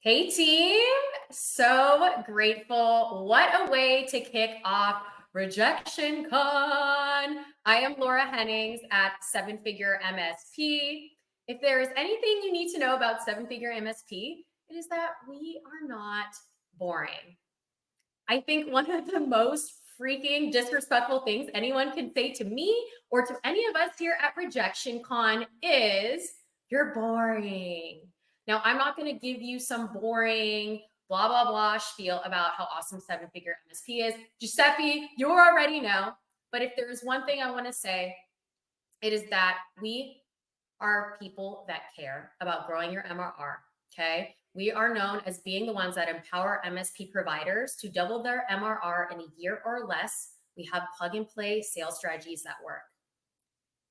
Hey team, so grateful. What a way to kick off Rejection Con. I am Laura Hennings at Seven Figure MSP. If there is anything you need to know about Seven Figure MSP, it is that we are not boring. I think one of the most freaking disrespectful things anyone can say to me or to any of us here at Rejection Con is, "You're boring." Now, I'm not going to give you some boring blah, blah, blah spiel about how awesome Seven Figure MSP is. Giuseppe, you already know. But if there is one thing I want to say, it is that we are people that care about growing your MRR. Okay. We are known as being the ones that empower MSP providers to double their MRR in a year or less. We have plug and play sales strategies that work.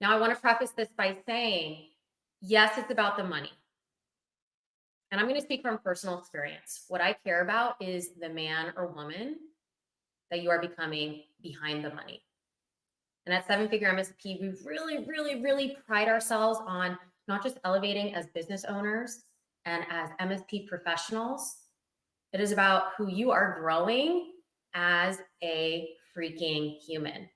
Now, I want to preface this by saying, yes, it's about the money. And I'm going to speak from personal experience. What I care about is the man or woman that you are becoming behind the money. And at Seven Figure MSP, we really pride ourselves on not just elevating as business owners and as MSP professionals. It is about who you are growing as a freaking human.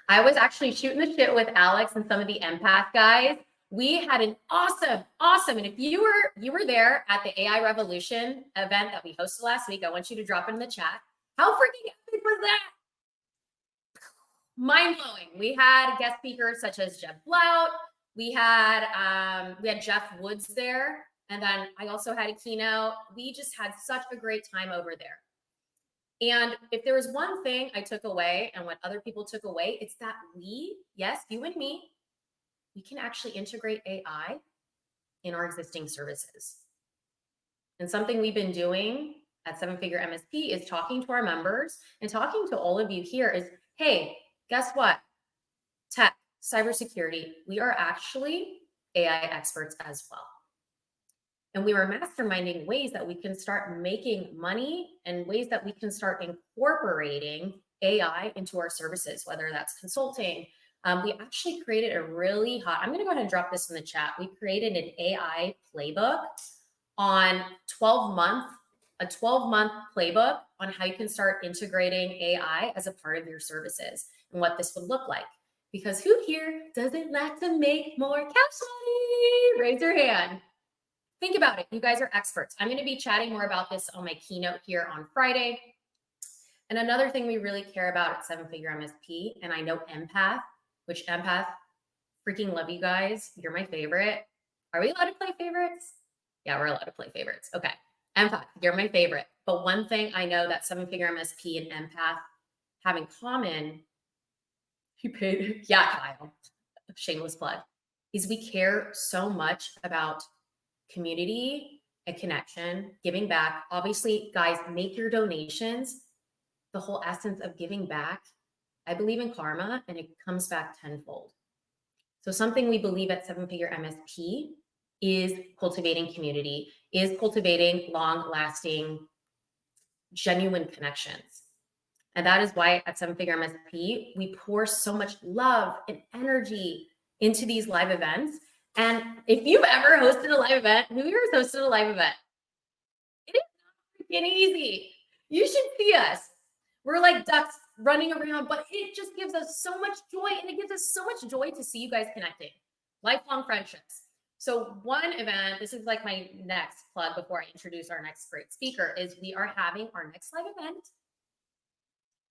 I was actually shooting the shit with Alex and some of the empath guys. We had an awesome, and if you were there at the AI Revolution event that we hosted last week, I want you to drop it in the chat. How freaking epic was that? Mind-blowing. We had guest speakers such as Jeb Blount. We had Jeff Woods there. And then I also had a keynote. We just had such a great time over there. And if there was one thing I took away and what other people took away, it's that we, yes, you and me, we can actually integrate AI in our existing services. And something we've been doing at Seven Figure MSP is talking to our members and talking to all of you here is, hey, guess what? Tech, cybersecurity, we are actually AI experts as well. And we were masterminding ways that we can start making money and ways that we can start incorporating AI into our services, whether that's consulting. We actually created a really hot, I'm going to go ahead and drop this in the chat. We created an AI playbook on a 12-month playbook on how you can start integrating AI as a part of your services and what this would look like. Because who here doesn't like to make more cash money? Raise your hand. Think about it. You guys are experts. I'm going to be chatting more about this on my keynote here on Friday. And another thing we really care about at Seven Figure MSP, and I know empath, which empath, freaking love you guys. You're my favorite. Are we allowed to play favorites? Yeah, we're allowed to play favorites. Okay. Empath, you're my favorite. But one thing I know that Seven Figure MSP and empath have in common, yeah, Kyle, shameless plug, is we care so much about community and connection, giving back. Obviously, guys, make your donations. The whole essence of giving back, I believe in karma and it comes back tenfold. So something we believe at Seven Figure MSP is cultivating community, is cultivating long-lasting, genuine connections. And that is why at Seven Figure MSP, we pour so much love and energy into these live events. And if you've ever hosted a live event, who here has hosted a live event? It is not freaking easy. You should see us. We're like ducks running around, but it just gives us so much joy. And it gives us so much joy to see you guys connecting. Lifelong friendships. So one event, this is like my next plug before I introduce our next great speaker, is we are having our next live event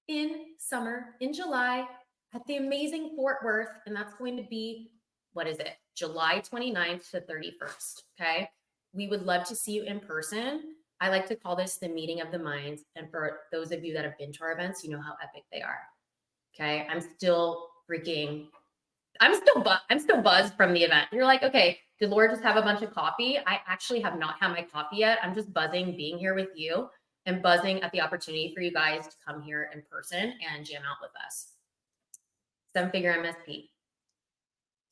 in summer, in July, at the amazing Fort Worth. And that's going to be, what is it? July 29th to 31st, okay? We would love to see you in person. I like to call this the meeting of the minds. And for those of you that have been to our events, you know how epic they are, okay? I'm still buzzed from the event. You're like, okay, did Laura just have a bunch of coffee? I actually have not had my coffee yet. I'm just buzzing being here with you and buzzing at the opportunity for you guys to come here in person and jam out with us. Seven Figure MSP.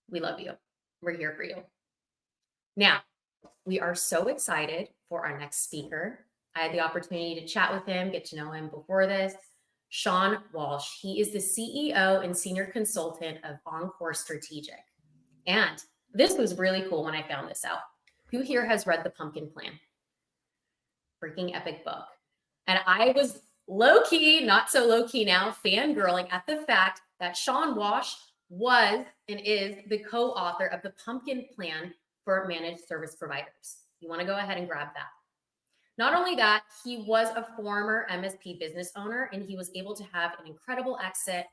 We love you. We're here for you. Now, we are so excited for our next speaker. I had the opportunity to chat with him, get to know him before this. Sean Walsh. He is the CEO and senior consultant of Encore Strategic. And this was really cool when I found this out. Who here has read The Pumpkin Plan? freaking epic book. And I was low key, not so low key now, fangirling at the fact that Sean Walsh was and is the co author of the Pumpkin Plan for Managed Service Providers. You want to go ahead and grab that. Not only that, he was a former MSP business owner and he was able to have an incredible exit.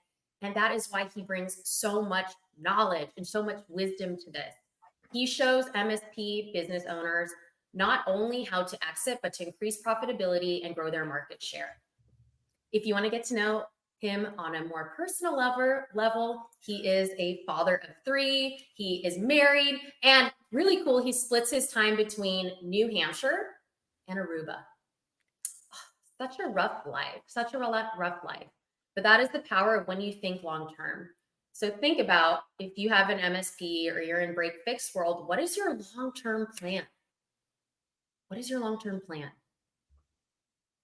And that is why he brings so much knowledge and so much wisdom to this. He shows MSP business owners not only how to exit, but to increase profitability and grow their market share. If you want to get to know him on a more personal level, he is a father of 3. He is married, and really cool, he splits his time between New Hampshire and Aruba. Such a rough life, such a rough life. But that is the power of when you think long term. So think about if you have an MSP or you're in break fix world, what is your long-term plan? What is your long-term plan?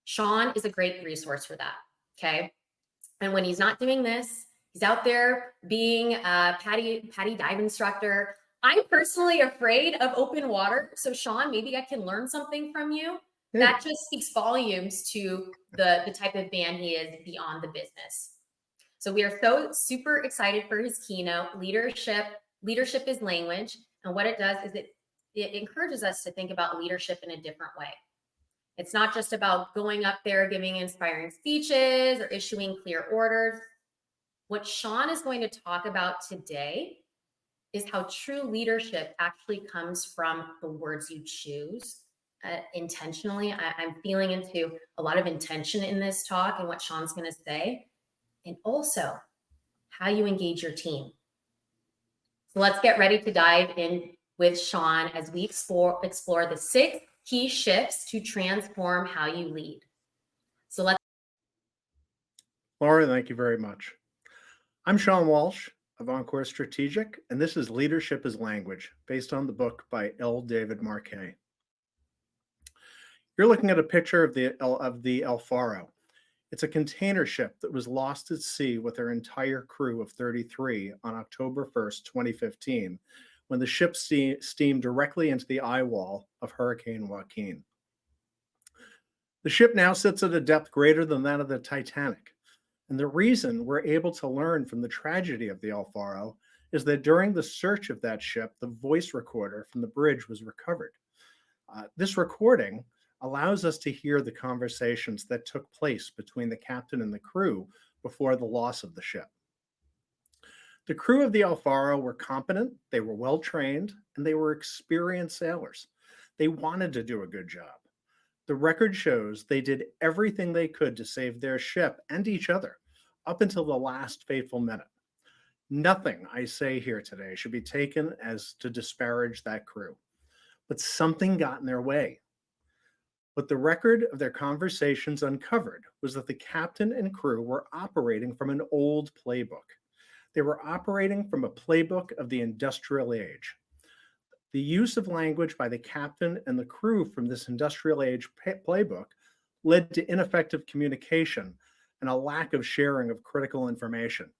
Sean is a great resource for that, okay? And when he's not doing this, he's out there being a patty dive instructor. I'm personally afraid of open water. So Sean, maybe I can learn something from you. That just speaks volumes to the type of man he is beyond the business. So we are so super excited for his keynote, Leadership is Language. And what it does is it encourages us to think about leadership in a different way. It's not just about going up there, giving inspiring speeches or issuing clear orders. What Sean is going to talk about today is how true leadership actually comes from the words you choose intentionally. I'm feeling into a lot of intention in this talk and what Sean's going to say, and also how you engage your team. So let's get ready to dive in with Sean as we explore the 6 key shifts to transform how you lead. So let's. Laura, thank you very much. I'm Sean Walsh of Encore Strategic, and this is Leadership is Language, based on the book by L. David Marquet. You're looking at a picture of the El Faro. It's a container ship that was lost at sea with their entire crew of 33 on October 1st, 2015, when the ship steamed directly into the eye wall of Hurricane Joaquin. The ship now sits at a depth greater than that of the Titanic. And the reason we're able to learn from the tragedy of the El Faro is that during the search of that ship, the voice recorder from the bridge was recovered. This recording allows us to hear the conversations that took place between the captain and the crew before the loss of the ship. The crew of the El Faro were competent, they were well trained, and they were experienced sailors. They wanted to do a good job. The record shows they did everything they could to save their ship and each other up until the last fateful minute. Nothing I say here today should be taken as to disparage that crew, but something got in their way. What the record of their conversations uncovered was that the captain and crew were operating from an old playbook. They were operating from a playbook of the industrial age. The use of language by the captain and the crew from this industrial age playbook led to ineffective communication and a lack of sharing of critical information.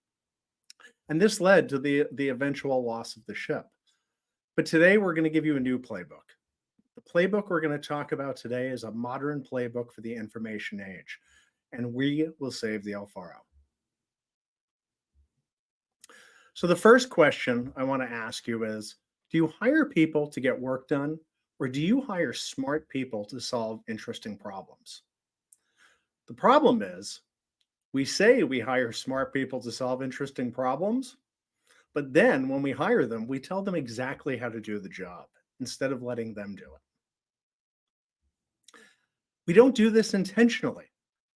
And this led to the eventual loss of the ship. But today we're going to give you a new playbook. The playbook we're going to talk about today is a modern playbook for the information age, and we will save the El Faro. So the first question I want to ask you is, do you hire people to get work done, or do you hire smart people to solve interesting problems? The problem is, we say we hire smart people to solve interesting problems, but then when we hire them, we tell them exactly how to do the job instead of letting them do it. We don't do this intentionally.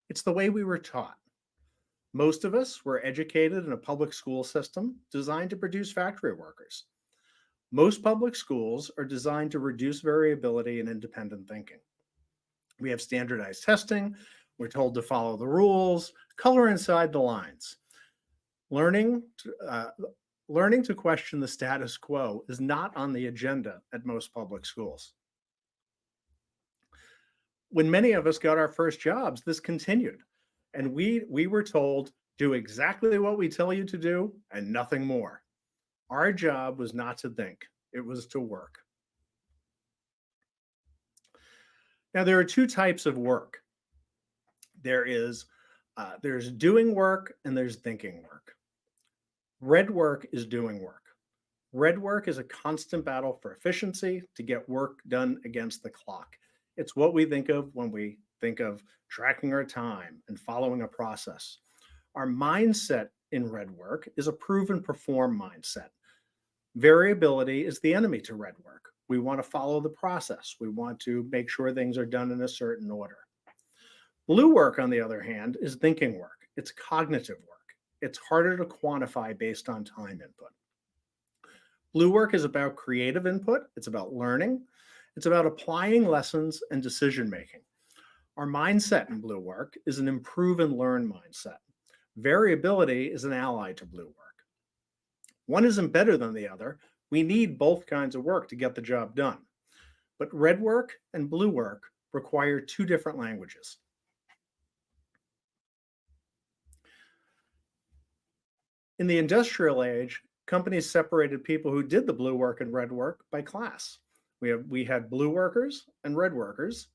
It's the way we were taught. Most of us were educated in a public school system designed to produce factory workers. Most public schools are designed to reduce variability and independent thinking. We have standardized testing. We're told to follow the rules, color inside the lines. Learning to question the status quo is not on the agenda at most public schools. When many of us got our first jobs, this continued. And we were told, do exactly what we tell you to do and nothing more. Our job was not to think, it was to work. Now, there are two types of work. There is there's doing work and there's thinking work. Red work is doing work. Red work is a constant battle for efficiency to get work done against the clock. It's what we think of when we think of tracking our time and following a process. Our mindset in red work is a prove and perform mindset. Variability is the enemy to red work. We want to follow the process. We want to make sure things are done in a certain order. Blue work, on the other hand, is thinking work. It's cognitive work. It's harder to quantify based on time input. Blue work is about creative input, it's about learning, it's about applying lessons and decision making. Our mindset in blue work is an improve and learn mindset. Variability is an ally to blue work. One isn't better than the other. We need both kinds of work to get the job done. But red work and blue work require two different languages. In the industrial age, companies separated people who did the blue work and red work by class. We had blue workers and red workers,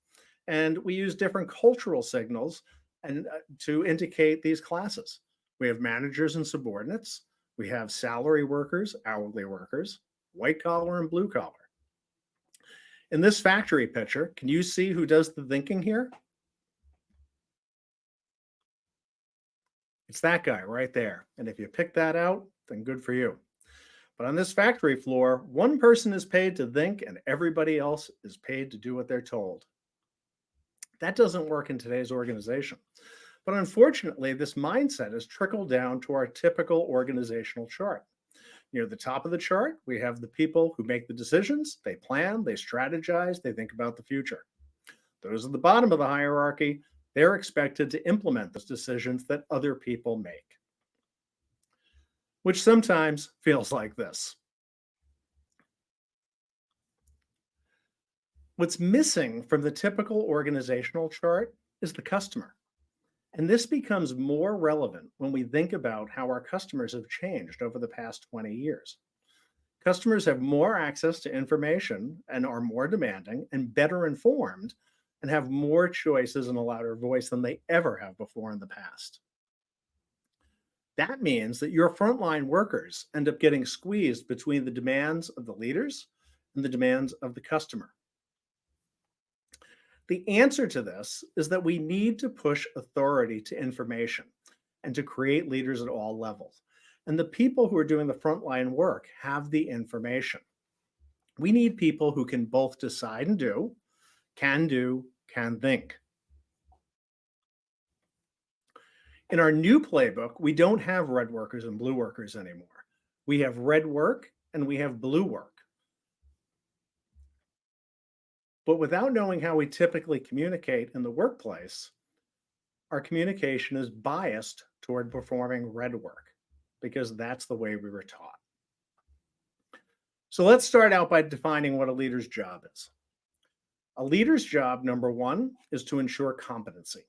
and we use different cultural signals and to indicate these classes. We have managers and subordinates. We have salary workers, hourly workers, white collar and blue collar. In this factory picture, can you see who does the thinking here? It's that guy right there. And if you pick that out, then good for you. But on this factory floor, one person is paid to think and everybody else is paid to do what they're told. That doesn't work in today's organization. But unfortunately, this mindset has trickled down to our typical organizational chart. Near the top of the chart, we have the people who make the decisions, they plan, they strategize, they think about the future. Those at the bottom of the hierarchy, they're expected to implement those decisions that other people make, which sometimes feels like this. What's missing from the typical organizational chart is the customer. And this becomes more relevant when we think about how our customers have changed over the past 20 years. Customers have more access to information and are more demanding and better informed and have more choices and a louder voice than they ever have before in the past. That means that your frontline workers end up getting squeezed between the demands of the leaders and the demands of the customer. The answer to this is that we need to push authority to information and to create leaders at all levels. And the people who are doing the frontline work have the information. We need people who can both decide and do, can think. In our new playbook, we don't have red workers and blue workers anymore. We have red work and we have blue work. But without knowing how we typically communicate in the workplace, our communication is biased toward performing red work because that's the way we were taught. So let's start out by defining what a leader's job is. A leader's job, number one, is to ensure competency.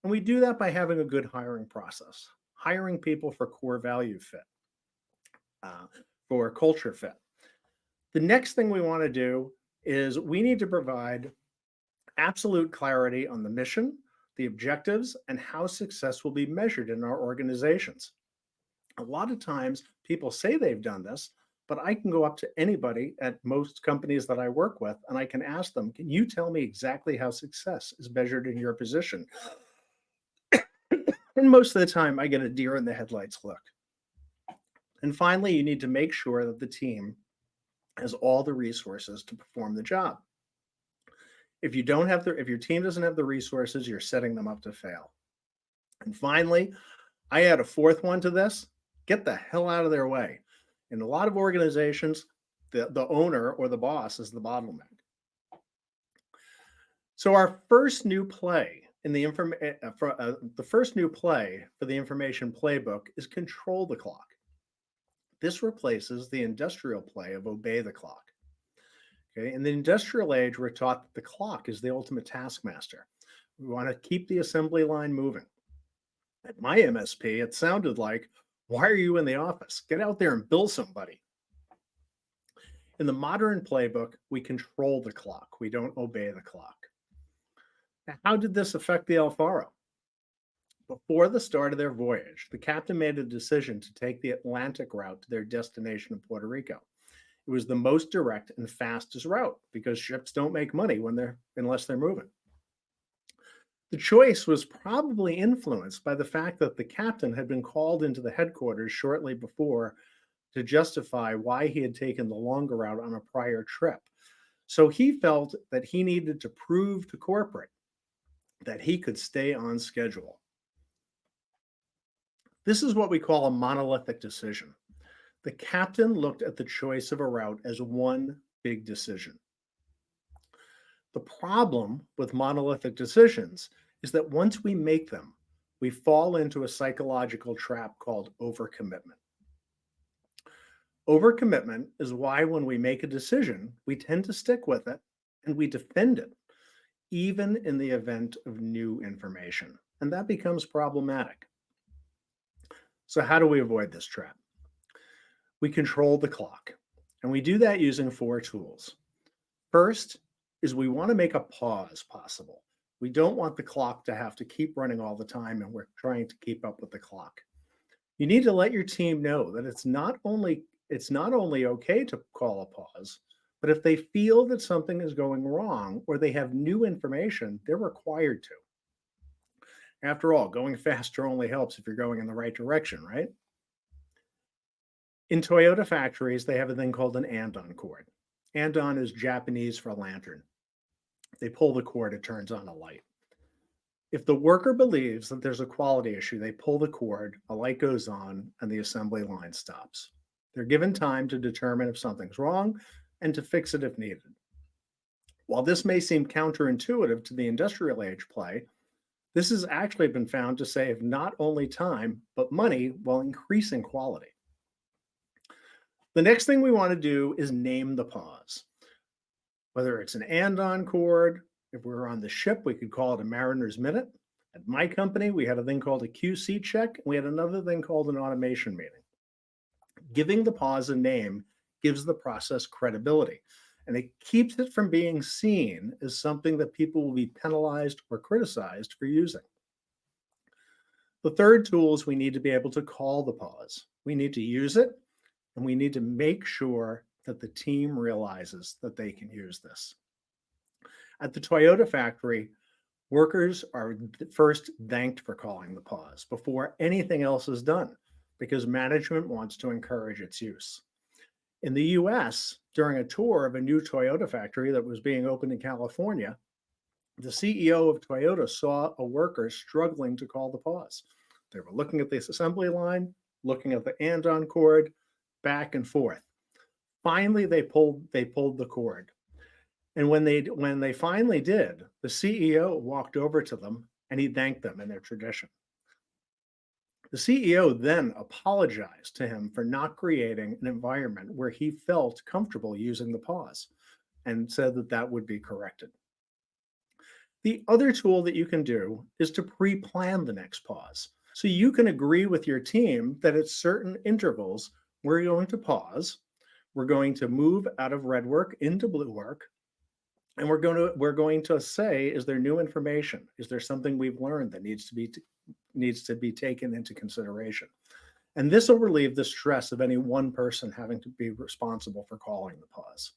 And we do that by having a good hiring process, hiring people for core value fit, for culture fit. The next thing we want to do is we need to provide absolute clarity on the mission, the objectives, and how success will be measured in our organizations. A lot of times people say they've done this, but I can go up to anybody at most companies that I work with and I can ask them, can you tell me exactly how success is measured in your position? And most of the time I get a deer in the headlights look. And finally, you need to make sure that the team has all the resources to perform the job. If your team doesn't have the resources, you're setting them up to fail. And finally, I add a fourth one to this: get the hell out of their way. In a lot of organizations, the owner or the boss is the bottleneck. So our first new play in the first new play for the information playbook is control the clock. This replaces the industrial play of obey the clock. Okay, in the industrial age, we're taught that the clock is the ultimate taskmaster. We want to keep the assembly line moving. At my MSP, it sounded like, why are you in the office? Get out there and bill somebody. In the modern playbook, we control the clock. We don't obey the clock. Now, how did this affect the El Faro? Before the start of their voyage, the captain made a decision to take the Atlantic route to their destination of Puerto Rico. It was the most direct and fastest route because ships don't make money unless they're moving. The choice was probably influenced by the fact that the captain had been called into the headquarters shortly before to justify why he had taken the longer route on a prior trip. So he felt that he needed to prove to corporate that he could stay on schedule. This is what we call a monolithic decision. The captain looked at the choice of a route as one big decision. The problem with monolithic decisions is that once we make them, we fall into a psychological trap called overcommitment. Overcommitment is why when we make a decision, we tend to stick with it and we defend it, even in the event of new information. And that becomes problematic. So, how do we avoid this trap? We control the clock, and we do that using 4 tools. First is we want to make a pause possible. We don't want the clock to have to keep running all the time, and we're trying to keep up with the clock. You need to let your team know that it's not only okay to call a pause, but if they feel that something is going wrong or they have new information, they're required to. After all, going faster only helps if you're going in the right direction, right? In Toyota factories, they have a thing called an andon cord. Andon is Japanese for lantern. They pull the cord, it turns on a light. If the worker believes that there's a quality issue, they pull the cord, a light goes on, and the assembly line stops. They're given time to determine if something's wrong and to fix it if needed. While this may seem counterintuitive to the industrial age play, this has actually been found to save not only time, but money while increasing quality. The next thing we want to do is name the pause. Whether it's an andon cord, if we're on the ship, we could call it a mariner's minute. At my company, we had a thing called a QC check, and we had another thing called an automation meeting. Giving the pause a name gives the process credibility, and it keeps it from being seen as something that people will be penalized or criticized for using. The third tool is we need to be able to call the pause. We need to use it, and we need to make sure that the team realizes that they can use this. At the Toyota factory, workers are first thanked for calling the pause before anything else is done because management wants to encourage its use. In the US, during a tour of a new Toyota factory that was being opened in California, the CEO of Toyota saw a worker struggling to call the pause. They were looking at this assembly line, looking at the andon cord, back and forth. Finally, they pulled the cord. And when they finally did, the CEO walked over to them and he thanked them in their tradition. The CEO then apologized to him for not creating an environment where he felt comfortable using the pause and said that that would be corrected. The other tool that you can do is to pre-plan the next pause. So you can agree with your team that at certain intervals, we're going to pause, we're going to move out of red work into blue work, and we're going to say, is there new information? Is there something we've learned that needs to be taken into consideration? And this will relieve the stress of any one person having to be responsible for calling the pause.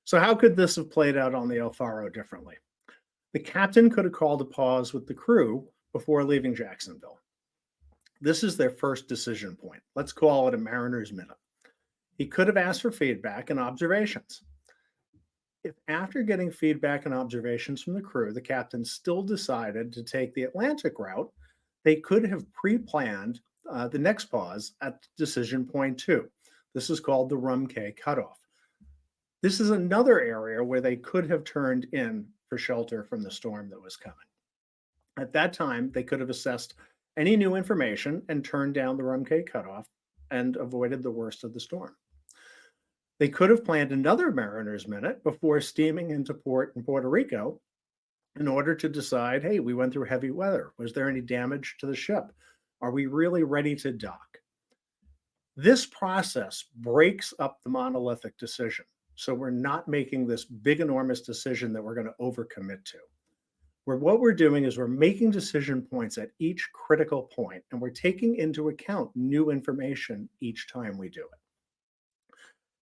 So how could this have played out on the El Faro differently? The captain could have called a pause with the crew before leaving Jacksonville. This is their first decision point. Let's call it a mariner's minute. He could have asked for feedback and observations. If after getting feedback and observations from the crew, the captain still decided to take the Atlantic route, they could have pre-planned the next pause at decision point 2. This is called the Rum Cay cutoff. This is another area where they could have turned in for shelter from the storm that was coming. At that time, they could have assessed any new information and turned down the Rum Cay cutoff and avoided the worst of the storm. They could have planned another mariner's minute before steaming into port in Puerto Rico in order to decide, hey, we went through heavy weather. Was there any damage to the ship? Are we really ready to dock? This process breaks up the monolithic decision. So we're not making this big, enormous decision that we're going to overcommit to. where what we're doing is we're making decision points at each critical point, and we're taking into account new information each time we do it.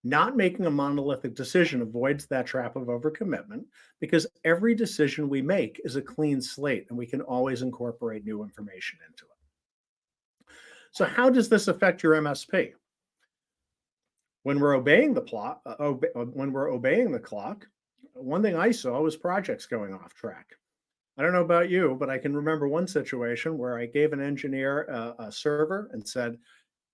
Not making a monolithic decision avoids that trap of overcommitment because every decision we make is a clean slate and we can always incorporate new information into it. So, how does this affect your MSP? When we're obeying the when we're obeying the clock, one thing I saw was projects going off track. I don't know about you, but I can remember one situation where I gave an engineer a server and said,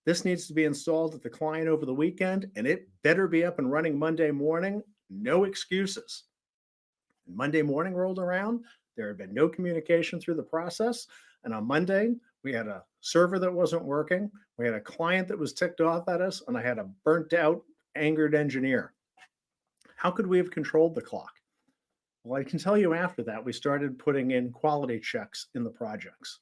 this needs to be installed at the client over the weekend, and it better be up and running Monday morning. No excuses. Monday morning rolled around. There had been no communication through the process. And on Monday, we had a server that wasn't working. We had a client that was ticked off at us, and I had a burnt out, angered engineer. How could we have controlled the clock? Well, I can tell you after that, we started putting in quality checks in the projects.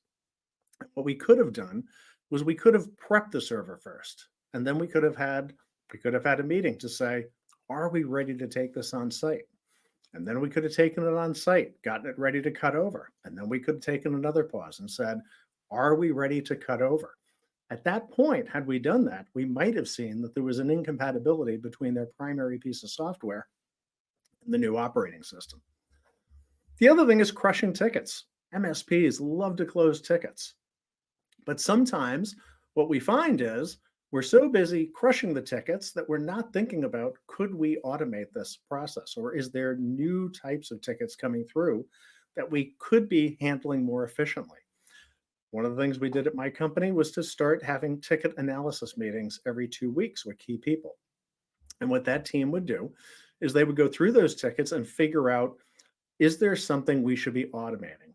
What we could have done was we could have prepped the server first, and then we could have had a meeting to say, are we ready to take this on site? And then we could have taken it on site, gotten it ready to cut over. And then we could have taken another pause and said, are we ready to cut over? At that point, had we done that, we might have seen that there was an incompatibility between their primary piece of software and the new operating system. The other thing is crushing tickets. MSPs love to close tickets. But sometimes what we find is we're so busy crushing the tickets that we're not thinking about, could we automate this process? Or is there new types of tickets coming through that we could be handling more efficiently? One of the things we did at my company was to start having ticket analysis meetings every 2 weeks with key people. And what that team would do is they would go through those tickets and figure out, is there something we should be automating?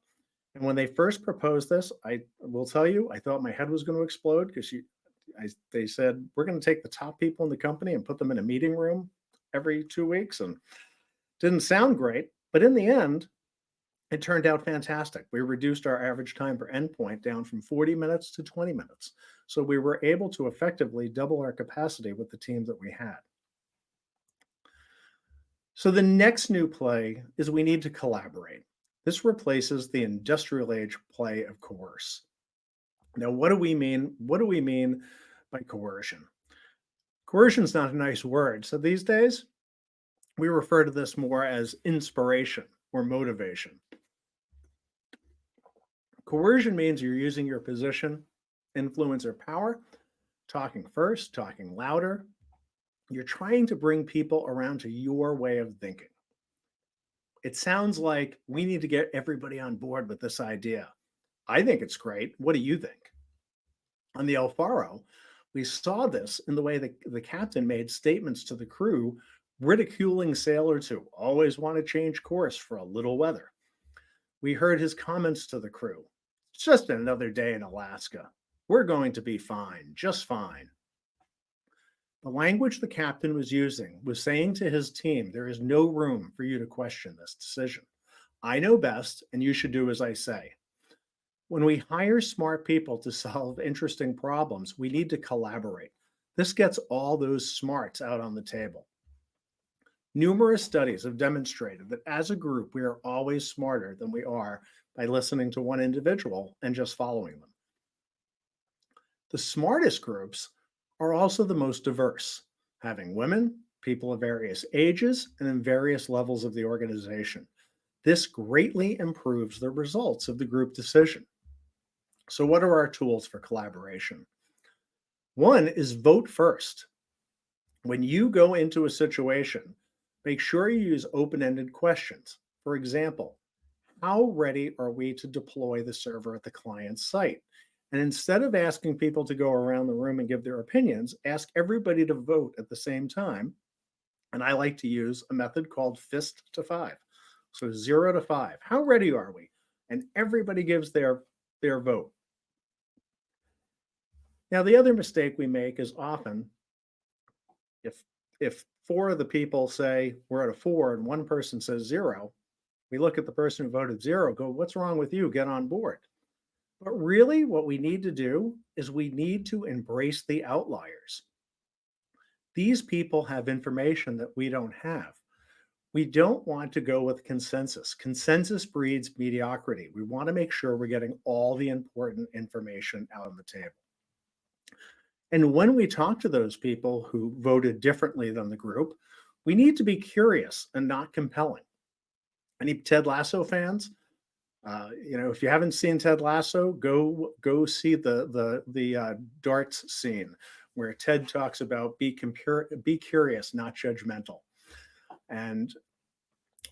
And when they first proposed this, I will tell you, I thought my head was going to explode because they said, we're going to take the top people in the company and put them in a meeting room every 2 weeks. And didn't sound great. But in the end, it turned out fantastic. We reduced our average time per endpoint down from 40 minutes to 20 minutes. So we were able to effectively double our capacity with the team that we had. So the next new play is we need to collaborate. This replaces the industrial age play of coerce. Now, what do we mean? What do we mean by coercion? Coercion is not a nice word. So these days, we refer to this more as inspiration or motivation. Coercion means you're using your position, influence, or power, talking first, talking louder. You're trying to bring people around to your way of thinking. It sounds like we need to get everybody on board with this idea. I think it's great. What do you think? On the El Faro, we saw this in the way that the captain made statements to the crew, ridiculing sailors who always want to change course for a little weather. We heard his comments to the crew. It's just another day in Alaska. We're going to be fine, just fine. The language the captain was using was saying to his team, there is no room for you to question this decision. I know best, and you should do as I say. When we hire smart people to solve interesting problems, we need to collaborate. This gets all those smarts out on the table. Numerous studies have demonstrated that as a group, we are always smarter than we are by listening to one individual and just following them. The smartest groups are also the most diverse, having women, people of various ages, and in various levels of the organization. This greatly improves the results of the group decision. So, what are our tools for collaboration? One is vote first. When you go into a situation, make sure you use open-ended questions. For example, how ready are we to deploy the server at the client's site? And instead of asking people to go around the room and give their opinions, ask everybody to vote at the same time. And I like to use a method called fist to 5. So 0 to 5. How ready are we? And everybody gives their vote. Now, the other mistake we make is often if 4 of the people say we're at a 4 and one person says 0, we look at the person who voted 0, go, what's wrong with you? Get on board. But really, what we need to do is we need to embrace the outliers. These people have information that we don't have. We don't want to go with consensus. Consensus breeds mediocrity. We want to make sure we're getting all the important information out on the table. And when we talk to those people who voted differently than the group, we need to be curious and not compelling. Any Ted Lasso fans? If you haven't seen Ted Lasso, go see the darts scene where Ted talks about be curious, not judgmental. And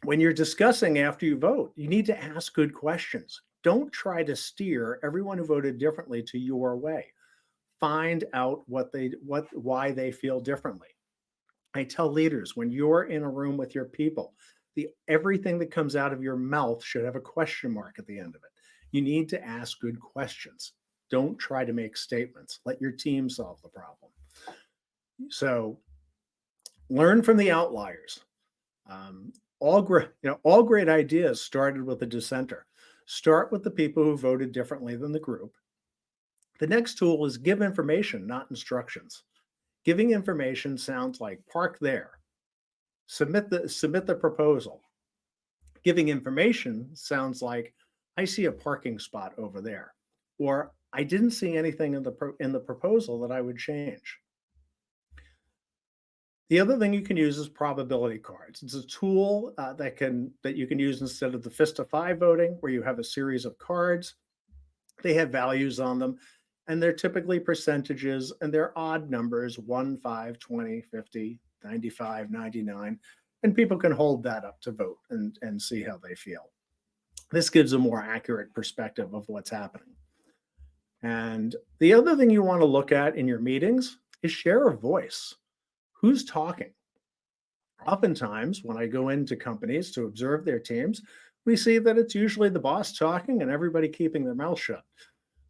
when you're discussing after you vote, you need to ask good questions. Don't try to steer everyone who voted differently to your way. Find out why they feel differently. I tell leaders, when you're in a room with your people, everything that comes out of your mouth should have a question mark at the end of it. You need to ask good questions. Don't try to make statements. Let your team solve the problem. So learn from the outliers. All great ideas started with a dissenter. Start with the people who voted differently than the group. The next tool is give information, not instructions. Giving information sounds like park there. Submit the proposal. Giving information sounds like I see a parking spot over there, or I didn't see anything in the proposal that I would change. The other thing you can use is probability cards. It's a tool that you can use instead of the fist of five voting, where you have a series of cards. They have values on them, and they're typically percentages, and they're odd numbers: 1, 5, 20, 50, 95, 99. And people can hold that up to vote and see how they feel. This gives a more accurate perspective of what's happening. And the other thing you want to look at in your meetings is share of voice. Who's talking? Oftentimes, when I go into companies to observe their teams, we see that it's usually the boss talking and everybody keeping their mouth shut.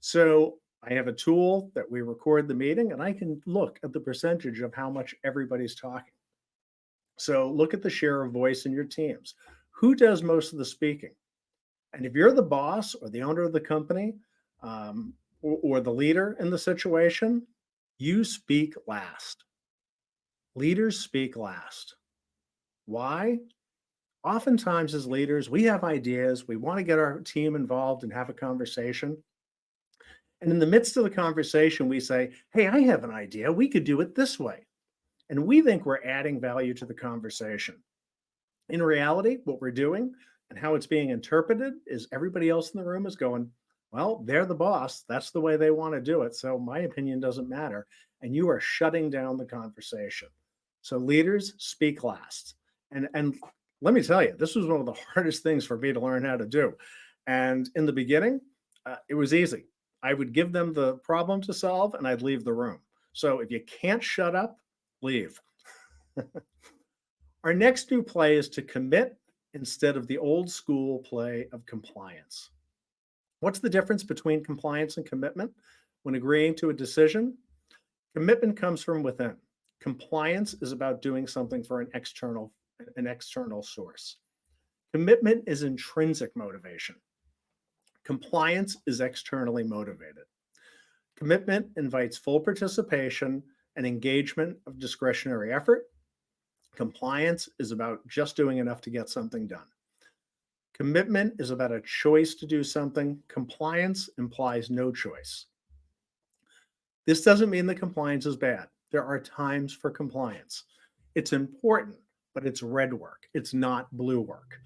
So I have a tool that we record the meeting, and I can look at the percentage of how much everybody's talking. So look at the share of voice in your teams. Who does most of the speaking? And if you're the boss or the owner of the company, or the leader in the situation, you speak last. Leaders speak last. Why? Oftentimes, as leaders, we have ideas. We want to get our team involved and have a conversation. And in the midst of the conversation, we say, hey, I have an idea. We could do it this way. And we think we're adding value to the conversation. In reality, what we're doing and how it's being interpreted is everybody else in the room is going, well, they're the boss. That's the way they want to do it. So my opinion doesn't matter. And you are shutting down the conversation. So leaders speak last. And let me tell you, this was one of the hardest things for me to learn how to do. And in the beginning, it was easy. I would give them the problem to solve and I'd leave the room. So if you can't shut up, leave. Our next new play is to commit instead of the old school play of compliance. What's the difference between compliance and commitment when agreeing to a decision? Commitment comes from within. Compliance is about doing something for an external source. Commitment is intrinsic motivation. Compliance is externally motivated. Commitment invites full participation and engagement of discretionary effort. Compliance is about just doing enough to get something done. Commitment is about a choice to do something. Compliance implies no choice. This doesn't mean that compliance is bad. There are times for compliance. It's important, but it's red work. It's not blue work.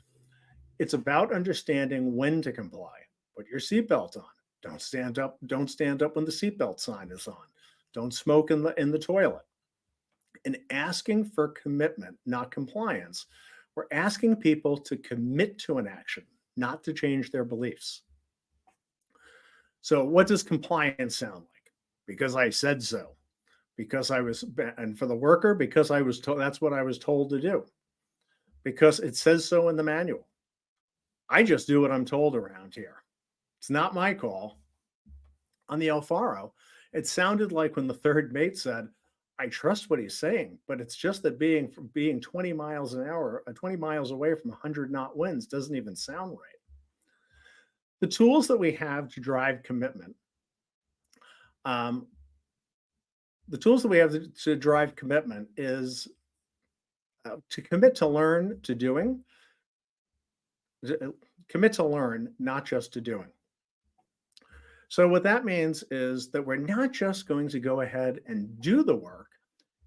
It's about understanding when to comply. Put your seatbelt on. Don't stand up. Don't stand up when the seatbelt sign is on. Don't smoke in the toilet. In asking for commitment, not compliance, we're asking people to commit to an action, not to change their beliefs. So what does compliance sound like? Because I said so. Because I was, and for the worker, because I was told, that's what I was told to do. Because it says so in the manual. I just do what I'm told around here. It's not my call. On the Alfaro, it sounded like when the third mate said, I trust what he's saying, but it's just that being 20 miles an hour, 20 miles away from 100 knot winds doesn't even sound right. The tools that we have to drive commitment, is To commit to learn to doing, commit to learn, not just to doing. So what that means is that we're not just going to go ahead and do the work,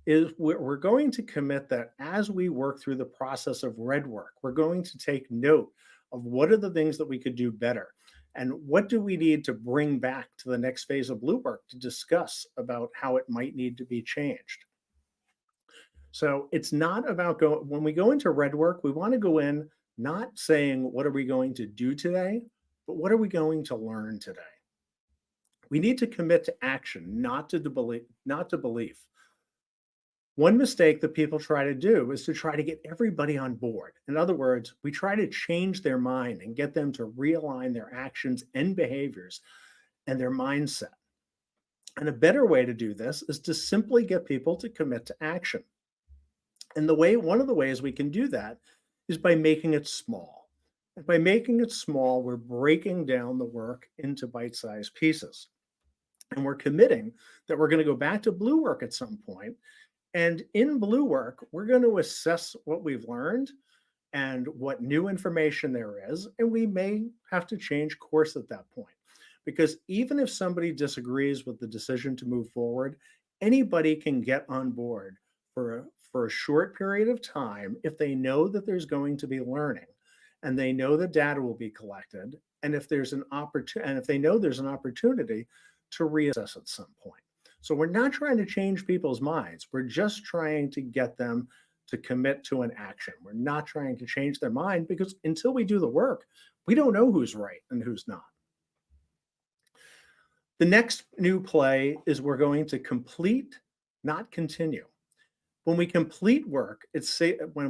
is we're going to commit that as we work through the process of red work, we're going to take note of what are the things that we could do better and what do we need to bring back to the next phase of blue work to discuss about how it might need to be changed. So it's not about when we go into red work, we want to go in not saying what are we going to do today, but what are we going to learn today? We need to commit to action, not to belief. One mistake that people try to do is to try to get everybody on board. In other words, we try to change their mind and get them to realign their actions and behaviors and their mindset. And a better way to do this is to simply get people to commit to action. And one of the ways we can do that is by making it small. And by making it small, we're breaking down the work into bite-sized pieces. And we're committing that we're going to go back to blue work at some point. And in blue work, we're going to assess what we've learned and what new information there is. And we may have to change course at that point. Because even if somebody disagrees with the decision to move forward, anybody can get on board for a short period of time if they know that there's going to be learning and they know that data will be collected. And if there's an opportunity, and if they know there's an opportunity to reassess at some point. So we're not trying to change people's minds. We're just trying to get them to commit to an action. We're not trying to change their mind because until we do the work, we don't know who's right and who's not. The next new play is we're going to complete, not continue. When we complete work, it signals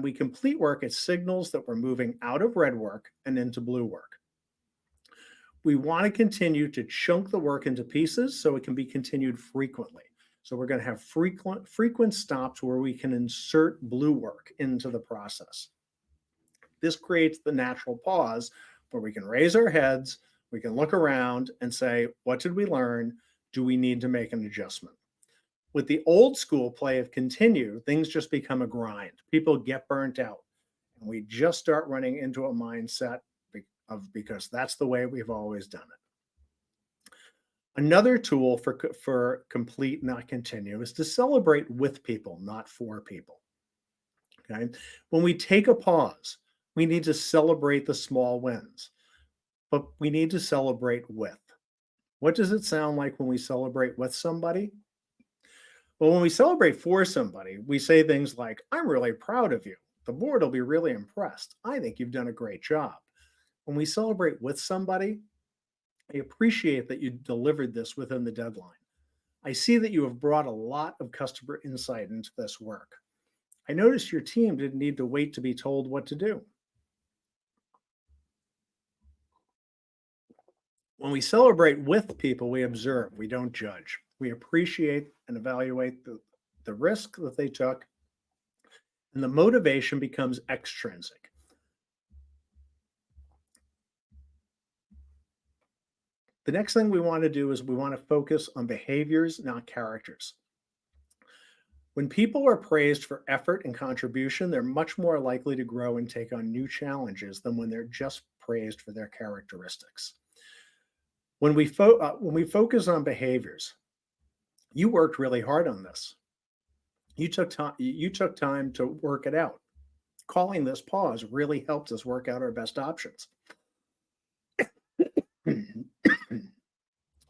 that we're moving out of red work and into blue work. We want to continue to chunk the work into pieces so it can be continued frequently. So we're going to have frequent stops where we can insert blue work into the process. This creates the natural pause where we can raise our heads, we can look around and say, what did we learn? Do we need to make an adjustment? With the old school play of continue, things just become a grind. People get burnt out. And we just start running into a mindset because that's the way we've always done it. Another tool for complete, not continue, is to celebrate with people, not for people. Okay. When we take a pause, we need to celebrate the small wins, but we need to celebrate with. What does it sound like when we celebrate with somebody? Well, when we celebrate for somebody, we say things like, I'm really proud of you. The board will be really impressed. I think you've done a great job. When we celebrate with somebody, I appreciate that you delivered this within the deadline. I see that you have brought a lot of customer insight into this work. I noticed your team didn't need to wait to be told what to do. When we celebrate with people, we observe, we don't judge. We appreciate and evaluate the risk that they took, and the motivation becomes extrinsic. The next thing we want to do is we want to focus on behaviors, not characters. When people are praised for effort and contribution, they're much more likely to grow and take on new challenges than when they're just praised for their characteristics. When we focus on behaviors, you worked really hard on this. You took time to work it out. Calling this pause really helps us work out our best options.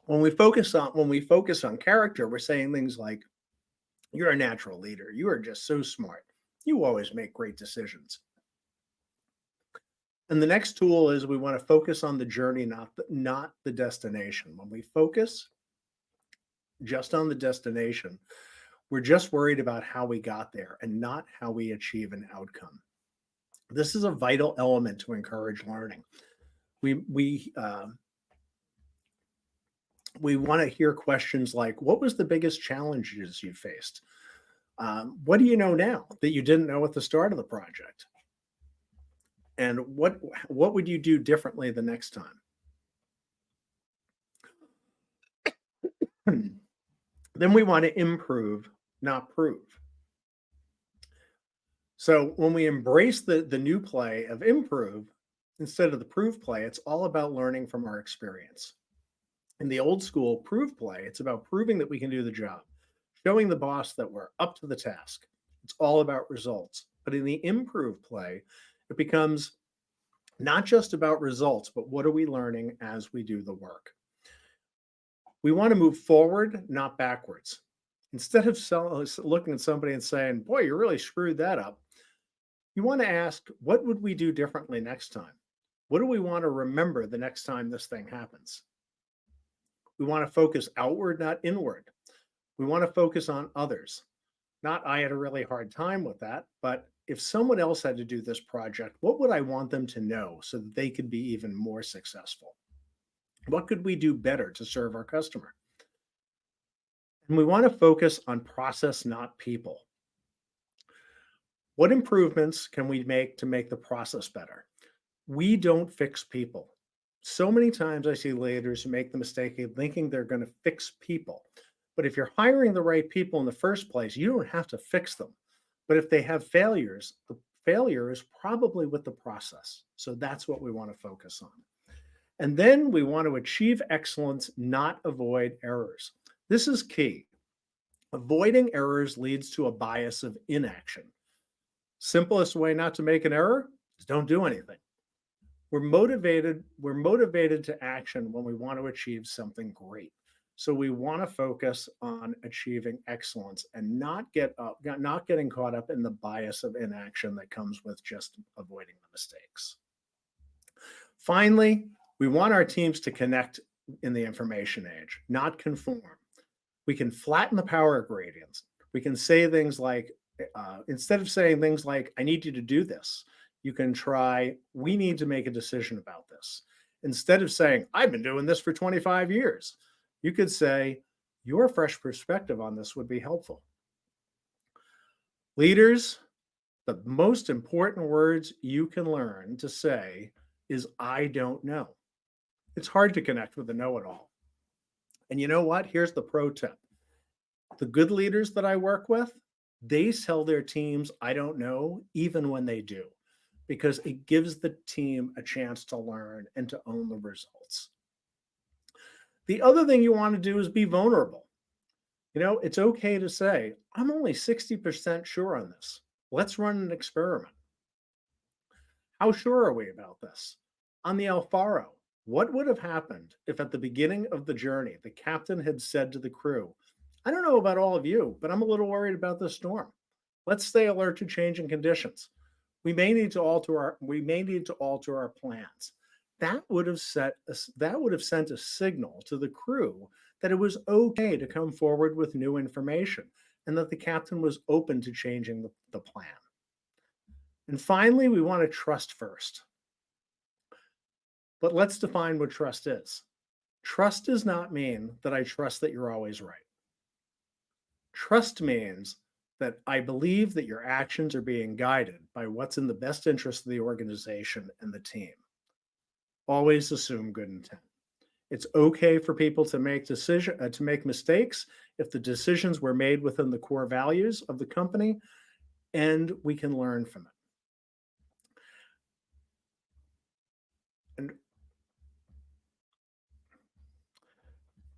When we focus on character, we're saying things like, you're a natural leader. You are just so smart. You always make great decisions. And the next tool is we want to focus on the journey, not the destination. When we focus just on the destination, we're just worried about how we got there and not how we achieve an outcome. This is a vital element to encourage learning. We want to hear questions like, what was the biggest challenges you faced? What do you know now that you didn't know at the start of the project? And what would you do differently the next time? Then we want to improve, not prove. So when we embrace the new play of improve instead of the prove play, it's all about learning from our experience. In the old school prove play, it's about proving that we can do the job, showing the boss that we're up to the task. It's all about results. But in the improve play, it becomes not just about results, but what are we learning as we do the work? We want to move forward, not backwards. Instead of looking at somebody and saying, boy, you really screwed that up, you want to ask, what would we do differently next time? What do we want to remember the next time this thing happens? We want to focus outward, not inward. We want to focus on others. Not, I had a really hard time with that, but if someone else had to do this project, what would I want them to know so that they could be even more successful? What could we do better to serve our customer? And we want to focus on process, not people. What improvements can we make to make the process better? We don't fix people. So many times I see leaders who make the mistake of thinking they're going to fix people. But if you're hiring the right people in the first place, you don't have to fix them. But if they have failures, the failure is probably with the process. So that's what we want to focus on. And then we want to achieve excellence, not avoid errors. This is key. Avoiding errors leads to a bias of inaction. Simplest way not to make an error is don't do anything. We're motivated to action when we want to achieve something great. So we want to focus on achieving excellence and not getting caught up in the bias of inaction that comes with just avoiding the mistakes. Finally, we want our teams to connect in the information age, not conform. We can flatten the power gradients. We can say things like, instead of saying things like, I need you to do this, you can try, we need to make a decision about this. Instead of saying, I've been doing this for 25 years, you could say, your fresh perspective on this would be helpful. Leaders, the most important words you can learn to say is, I don't know. It's hard to connect with a know it all. And you know what? Here's the pro tip. The good leaders that I work with, they tell their teams, I don't know, even when they do, because it gives the team a chance to learn and to own the results. The other thing you want to do is be vulnerable. It's okay to say, I'm only 60% sure on this. Let's run an experiment. How sure are we about this? On the Alfaro, what would have happened if at the beginning of the journey, the captain had said to the crew, I don't know about all of you, but I'm a little worried about this storm. Let's stay alert to changing conditions. We may need to alter our plans. That would have sent a signal to the crew that it was okay to come forward with new information and that the captain was open to changing the plan. And finally, we want to trust first. But let's define what trust is. Trust does not mean that I trust that you're always right. Trust means that I believe that your actions are being guided by what's in the best interest of the organization and the team. Always assume good intent. It's okay for people to make mistakes if the decisions were made within the core values of the company, and we can learn from it.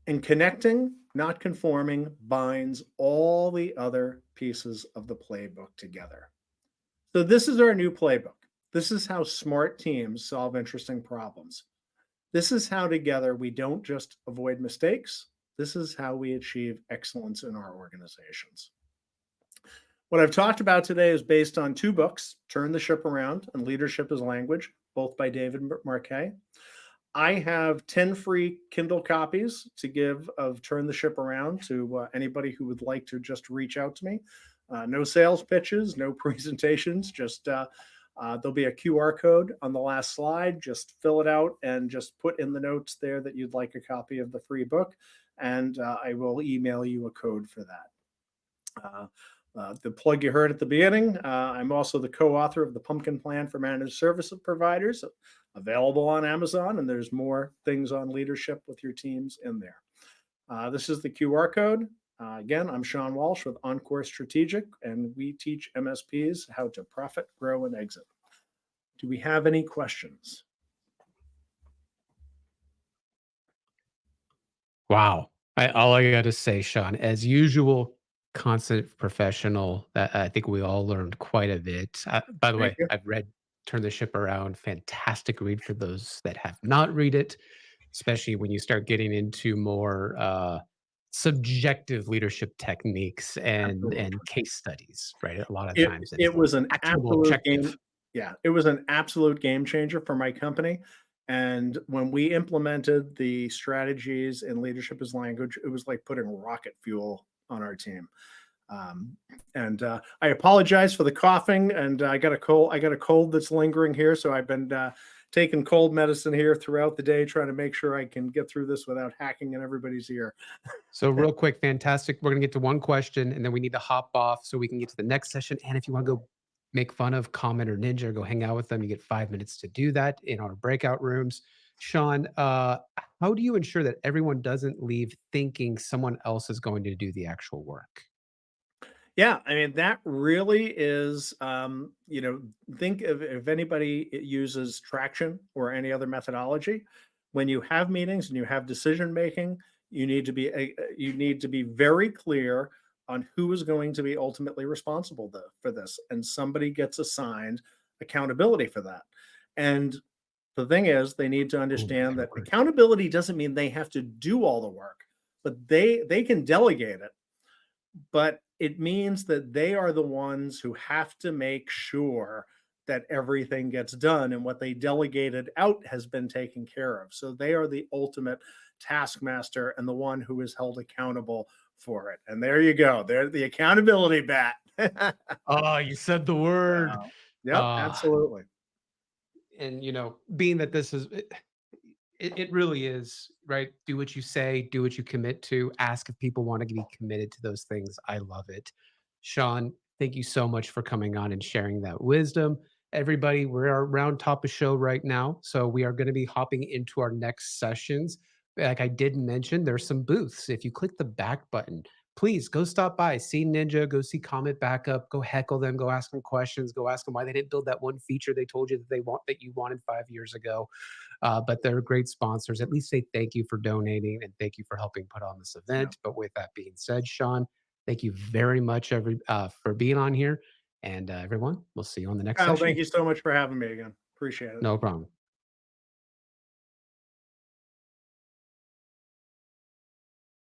And connecting, not conforming, binds all the other pieces of the playbook together. So this is our new playbook. This is how smart teams solve interesting problems. This is how together we don't just avoid mistakes. This is how we achieve excellence in our organizations. What I've talked about today is based on two books, Turn the Ship Around and Leadership as Language, both by David Marquet. I have 10 free Kindle copies to give of Turn the Ship Around to anybody who would like to just reach out to me. No sales pitches, no presentations, just there'll be a QR code on the last slide. Just fill it out and just put in the notes there that you'd like a copy of the free book, and I will email you a code for that. The plug you heard at the beginning, I'm also the co-author of the Pumpkin Plan for Managed Service Providers, available on Amazon, and there's more things on leadership with your teams in there. This is the QR code. Again, I'm Sean Walsh with Encore Strategic, and we teach MSPs how to profit, grow, and exit. Do we have any questions? Wow. All I got to say, Sean, as usual, constant professional. That I think we all learned quite a bit. By the Thank way, you. I've read Turn the Ship Around. Fantastic read for those that have not read it, especially when you start getting into more subjective leadership techniques and Absolutely. case studies. Right, a lot of It times it it's was an actionable absolute objective. game Yeah, it was an absolute game changer for my company, and when we implemented the strategies in leadership as language, it was like putting rocket fuel on our team. Um, and I apologize for the coughing, and I got a cold. I got a cold that's lingering here, so I've been taking cold medicine here throughout the day, trying to make sure I can get through this without hacking in everybody's ear. So real quick, fantastic. We're gonna get to one question, and then we need to hop off so we can get to the next session. And if you want to go make fun of Comment or Ninja, or go hang out with them, you get 5 minutes to do that in our breakout rooms. Sean, how do you ensure that everyone doesn't leave thinking someone else is going to do the actual work? Yeah, I mean that really is, think of if anybody uses traction or any other methodology. When you have meetings and you have decision making, you need to be very clear on who is going to be ultimately responsible for this, and somebody gets assigned accountability for that. And the thing is, they need to Oh, my understand that word. accountability doesn't mean they have to do all the work, but they can delegate it, but it means that they are the ones who have to make sure that everything gets done and what they delegated out has been taken care of. So they are the ultimate taskmaster and the one who is held accountable for it. And there you go. They're the accountability bat. Oh, you said the word. Wow. Yep, Uh, absolutely. and being that this is it really is, right? Do what you say, do what you commit to, ask if people want to be committed to those things. I love it. Sean, thank you so much for coming on and sharing that wisdom. Everybody, we're around top of show right now. So we are going to be hopping into our next sessions. Like I did mention, there's some booths. If you click the back button, please go stop by, see Ninja, go see Comet Backup, go heckle them, go ask them questions, go ask them why they didn't build that one feature they told you that they want that you wanted 5 years ago. But they're great sponsors. At least say thank you for donating and thank you for helping put on this Yeah. event. But with that being said, Sean, thank you very much for being on here. And everyone, we'll see you on the next Kyle, thank session. you so much for having me again. Appreciate it. No problem.